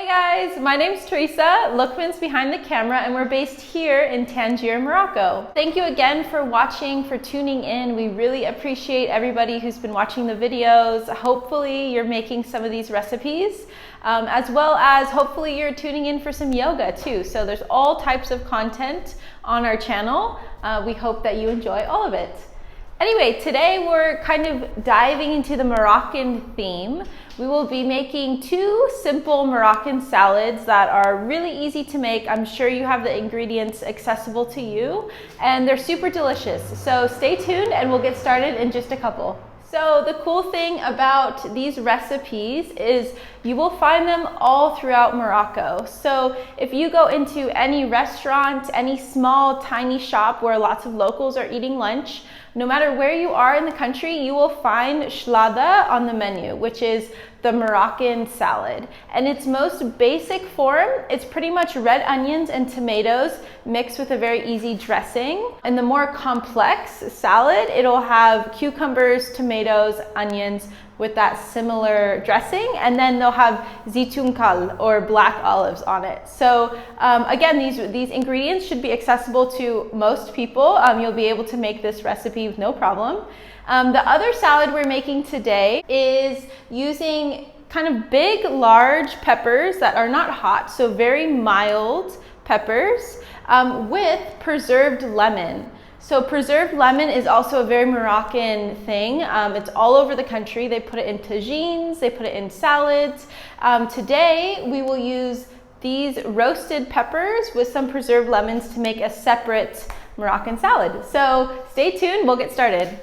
Hi guys, my name's Teresa, Lokmane's behind the camera, and we're based here in Tangier, Morocco. Thank you again for watching, for tuning in. We really appreciate everybody who's been watching the videos. Hopefully you're making some of these recipes, as well as hopefully you're tuning in for some yoga too. So there's all types of content on our channel. We hope that you enjoy all of it. Anyway, today we're kind of diving into the Moroccan theme. We will be making two simple Moroccan salads that are really easy to make. I'm sure you have the ingredients accessible to you, and they're super delicious. So stay tuned and we'll get started in just a couple. So the cool thing about these recipes is you will find them all throughout Morocco. So if you go into any restaurant, any small tiny shop where lots of locals are eating lunch, no matter where you are in the country, you will find shlada on the menu, which is the Moroccan salad. And its most basic form, it's pretty much red onions and tomatoes mixed with a very easy dressing. And the more complex salad, it'll have cucumbers, tomatoes, onions with that similar dressing, and then they'll have zitoun kal or black olives on it. So again, these ingredients should be accessible to most people. You'll be able to make this recipe with no problem. The other salad we're making today is using kind of big, large peppers that are not hot, so very mild peppers with preserved lemon. So preserved lemon is also a very Moroccan thing. It's all over the country. They put it in tagines, they put it in salads. Today we will use these roasted peppers with some preserved lemons to make a separate Moroccan salad. So stay tuned, we'll get started.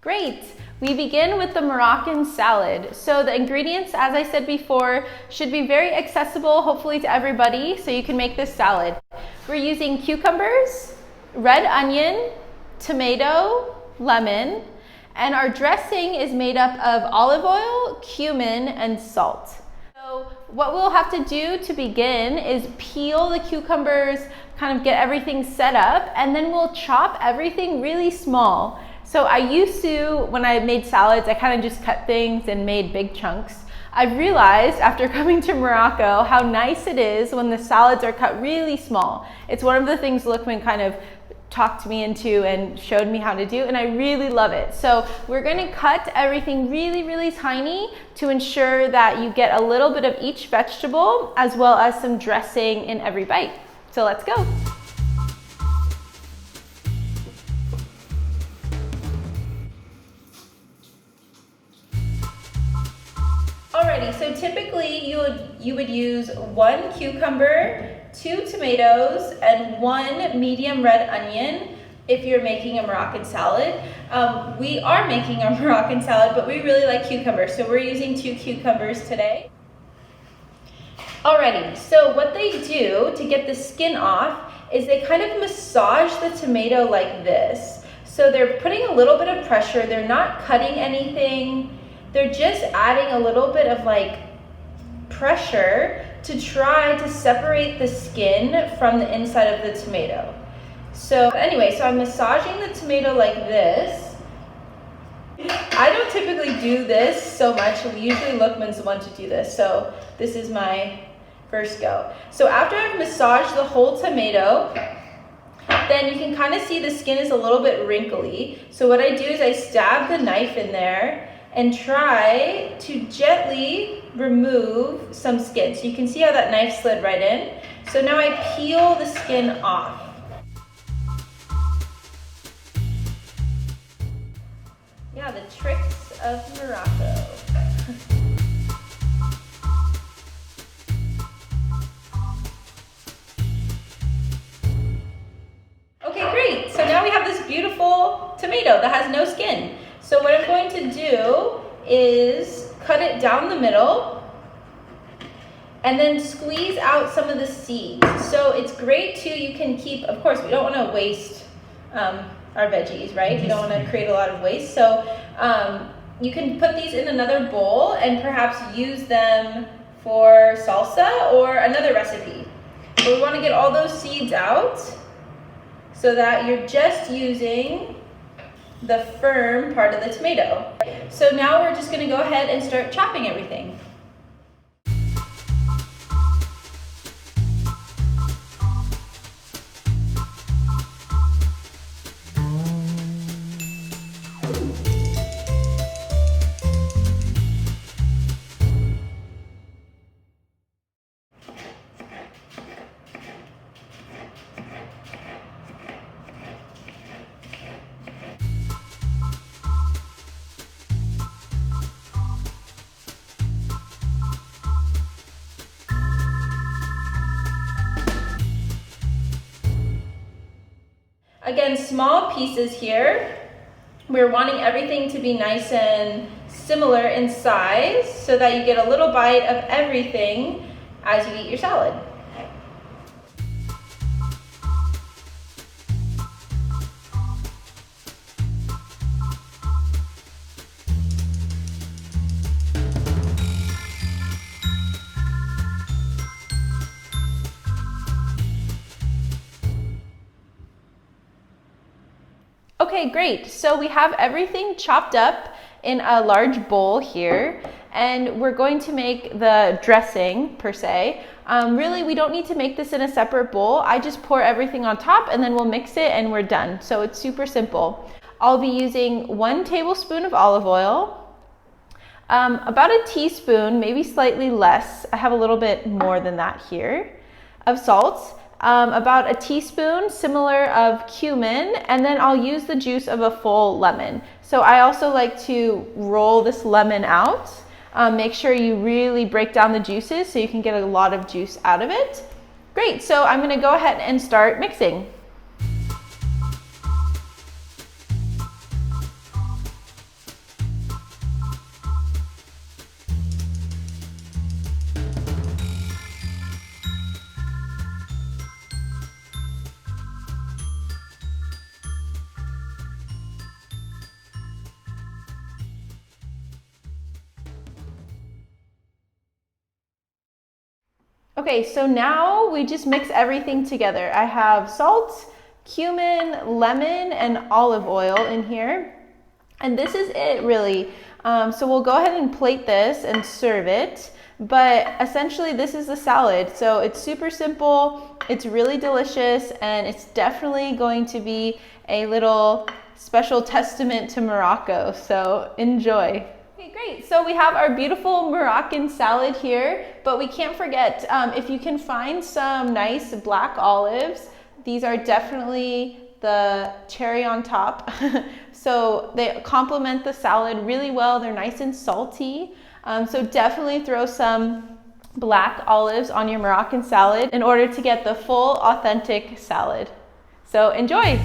Great. We begin with the Moroccan salad. So the ingredients, as I said before, should be very accessible, hopefully to everybody, so you can make this salad. We're using cucumbers, red onion, tomato, lemon, and our dressing is made up of olive oil, cumin, and salt. So what we'll have to do to begin is peel the cucumbers, kind of get everything set up, and then we'll chop everything really small. So I used to, when I made salads, I kind of just cut things and made big chunks. I've realized after coming to Morocco how nice it is when the salads are cut really small. It's one of the things Lokmane kind of talked me into and showed me how to do, and I really love it. So we're going to cut everything really, really tiny to ensure that you get a little bit of each vegetable as well as some dressing in every bite. So let's go. Alrighty, so typically you would use 1 cucumber, 2 tomatoes, and 1 medium red onion if you're making a Moroccan salad. We are making a Moroccan salad, but we really like cucumbers, so we're using 2 cucumbers today. Alrighty, so what they do to get the skin off is they kind of massage the tomato like this. So they're putting a little bit of pressure, they're not cutting anything. They're just adding a little bit of like pressure to try to separate the skin from the inside of the tomato. So anyway, so I'm massaging the tomato like this. I don't typically do this so much. Usually Lokmane's the one to do this. So this is my first go. So after I've massaged the whole tomato, then you can kind of see the skin is a little bit wrinkly. So what I do is I stab the knife in there and try to gently remove some skin. So you can see how that knife slid right in. So now I peel the skin off. Yeah, the tricks of Morocco. Okay, great. So now we have this beautiful tomato that has no skin. So what I'm going to do is cut it down the middle and then squeeze out some of the seeds. So it's great too, you can keep, of course we don't want to waste our veggies, right? You don't want to create a lot of waste. So you can put these in another bowl and perhaps use them for salsa or another recipe. But we want to get all those seeds out so that you're just using the firm part of the tomato. So now we're just gonna go ahead and start chopping everything. Again, small pieces here. We're wanting everything to be nice and similar in size so that you get a little bite of everything as you eat your salad. Okay, great. So we have everything chopped up in a large bowl here, and we're going to make the dressing per se. Really, we don't need to make this in a separate bowl. I just pour everything on top and then we'll mix it and we're done. So it's super simple. I'll be using 1 tablespoon of olive oil, about a teaspoon, maybe slightly less. I have a little bit more than that here, of salt. About a teaspoon, similar, of cumin, and then I'll use the juice of a full lemon. So I also like to roll this lemon out. Make sure you really break down the juices so you can get a lot of juice out of it. Great, so I'm gonna go ahead and start mixing. Okay, so now we just mix everything together. I have salt, cumin, lemon, and olive oil in here. And this is it, really. So we'll go ahead and plate this and serve it. But essentially, this is the salad. So it's super simple, it's really delicious, and it's definitely going to be a little special testament to Morocco. So enjoy. Okay, great. So we have our beautiful Moroccan salad here, but we can't forget, if you can find some nice black olives, these are definitely the cherry on top. So they complement the salad really well. They're nice and salty. So definitely throw some black olives on your Moroccan salad in order to get the full authentic salad. So enjoy.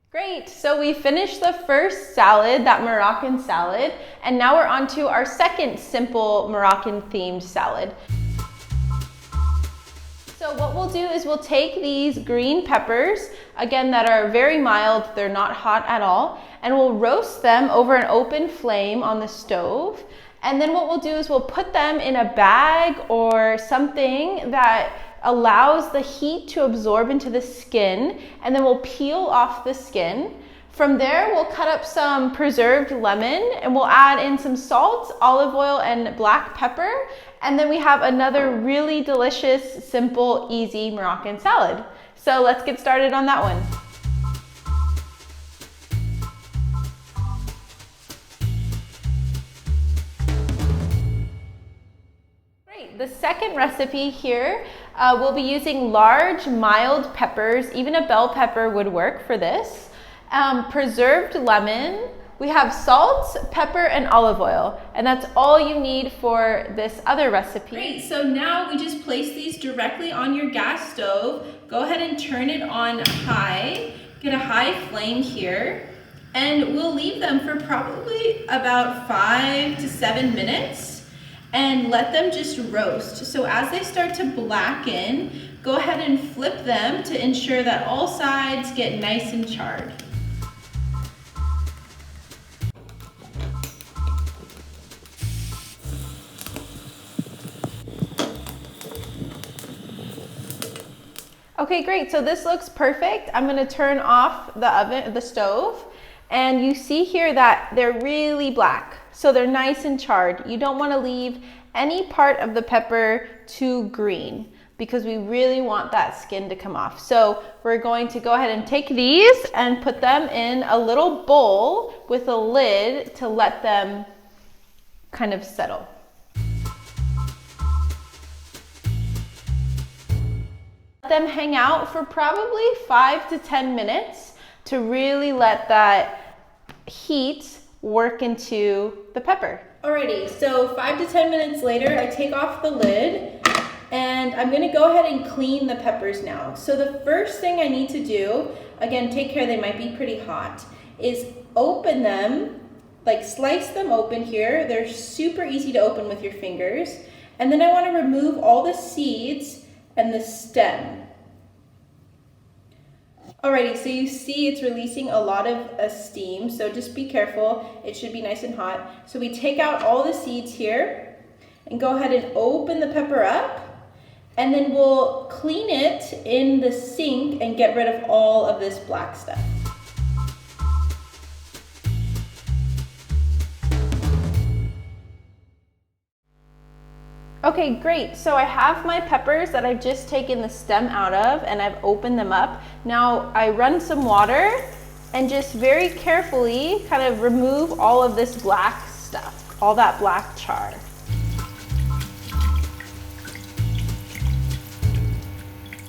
Great, so we finished the first salad, that Moroccan salad, and now we're on to our second simple Moroccan themed salad. So what we'll do is we'll take these green peppers, again, that are very mild, they're not hot at all, and we'll roast them over an open flame on the stove. And then what we'll do is we'll put them in a bag or something that allows the heat to absorb into the skin, and then we'll peel off the skin. From there, we'll cut up some preserved lemon and we'll add in some salt, olive oil, and black pepper. And then we have another really delicious, simple, easy Moroccan salad. So let's get started on that one. The second recipe here, we'll be using large, mild peppers. Even a bell pepper would work for this. Preserved lemon. We have salt, pepper, and olive oil. And that's all you need for this other recipe. Great, so now we just place these directly on your gas stove. Go ahead and turn it on high. Get a high flame here. And we'll leave them for probably about 5 to 7 minutes. And let them just roast. So as they start to blacken, go ahead and flip them to ensure that all sides get nice and charred. Okay, great. So this looks perfect. I'm gonna turn off the stove. And you see here that they're really black. So they're nice and charred. You don't wanna leave any part of the pepper too green because we really want that skin to come off. So we're going to go ahead and take these and put them in a little bowl with a lid to let them kind of settle. Let them hang out for probably 5 to 10 minutes to really let that heat work into the pepper. Alrighty, so 5 to 10 minutes later, I take off the lid and I'm gonna go ahead and clean the peppers now. So the first thing I need to do, again, take care, they might be pretty hot, is open them, like slice them open here. They're super easy to open with your fingers. And then I wanna remove all the seeds and the stem. Alrighty, so you see it's releasing a lot of steam, so just be careful. It should be nice and hot. So we take out all the seeds here and go ahead and open the pepper up, and then we'll clean it in the sink and get rid of all of this black stuff. Okay, great. So I have my peppers that I've just taken the stem out of and I've opened them up. Now I run some water and just very carefully kind of remove all of this black stuff, all that black char.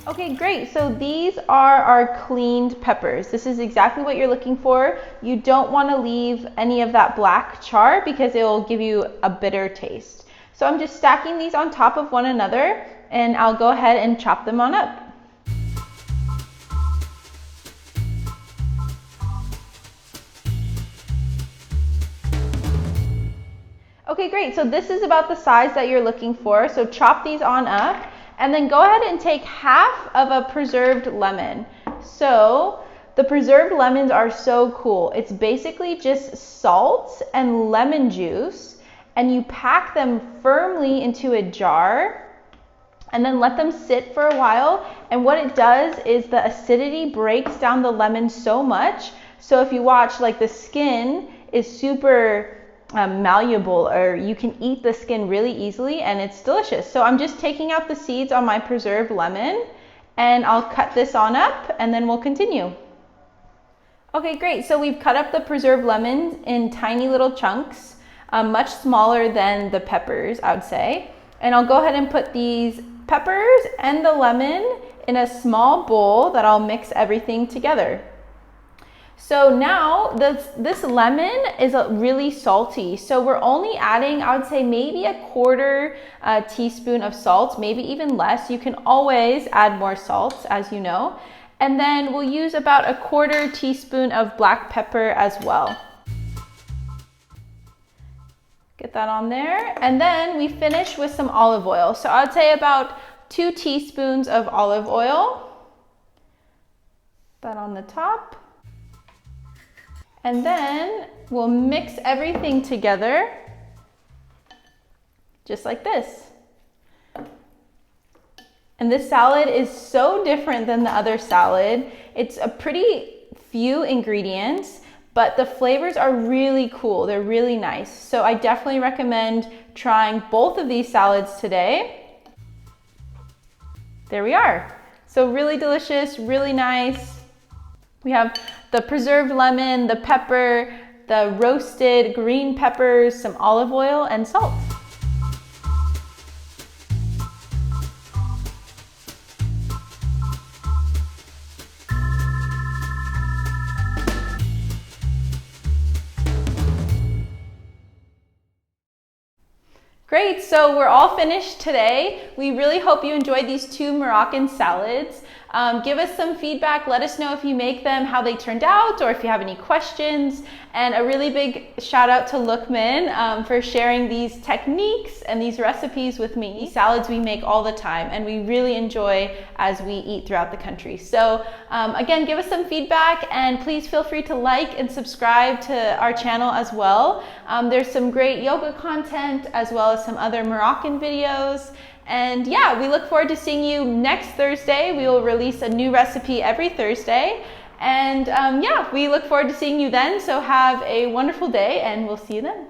Okay, great. So these are our cleaned peppers. This is exactly what you're looking for. You don't want to leave any of that black char because it will give you a bitter taste. So I'm just stacking these on top of one another and I'll go ahead and chop them on up. Okay, great. So this is about the size that you're looking for. So chop these on up and then go ahead and take half of a preserved lemon. So the preserved lemons are so cool. It's basically just salt and lemon juice, and you pack them firmly into a jar and then let them sit for a while. And what it does is the acidity breaks down the lemon so much. So if you watch, like the skin is super malleable, or you can eat the skin really easily and it's delicious. So I'm just taking out the seeds on my preserved lemon and I'll cut this on up and then we'll continue. Okay, great. So we've cut up the preserved lemons in tiny little chunks. Much smaller than the peppers, I would say. And I'll go ahead and put these peppers and the lemon in a small bowl that I'll mix everything together. So now this lemon is really salty. So we're only adding, I would say maybe a quarter teaspoon of salt, maybe even less. You can always add more salt, as you know. And then we'll use about a quarter teaspoon of black pepper as well. Get that on there. And then we finish with some olive oil. So I'd say about 2 teaspoons of olive oil. That on the top. And then we'll mix everything together just like this. And this salad is so different than the other salad. It's a pretty few ingredients, but the flavors are really cool. They're really nice. So I definitely recommend trying both of these salads today. There we are. So really delicious, really nice. We have the preserved lemon, the pepper, the roasted green peppers, some olive oil, and salt. Great, so we're all finished today. We really hope you enjoyed these 2 Moroccan salads. Give us some feedback. Let us know if you make them, how they turned out, or if you have any questions. And a really big shout out to Lokmane for sharing these techniques and these recipes with me. These salads we make all the time and we really enjoy as we eat throughout the country. So again, give us some feedback and please feel free to like and subscribe to our channel as well. There's some great yoga content as well as as some other Moroccan videos. And yeah, we look forward to seeing you next Thursday. We will release a new recipe every Thursday. And yeah, we look forward to seeing you then. So have a wonderful day and we'll see you then.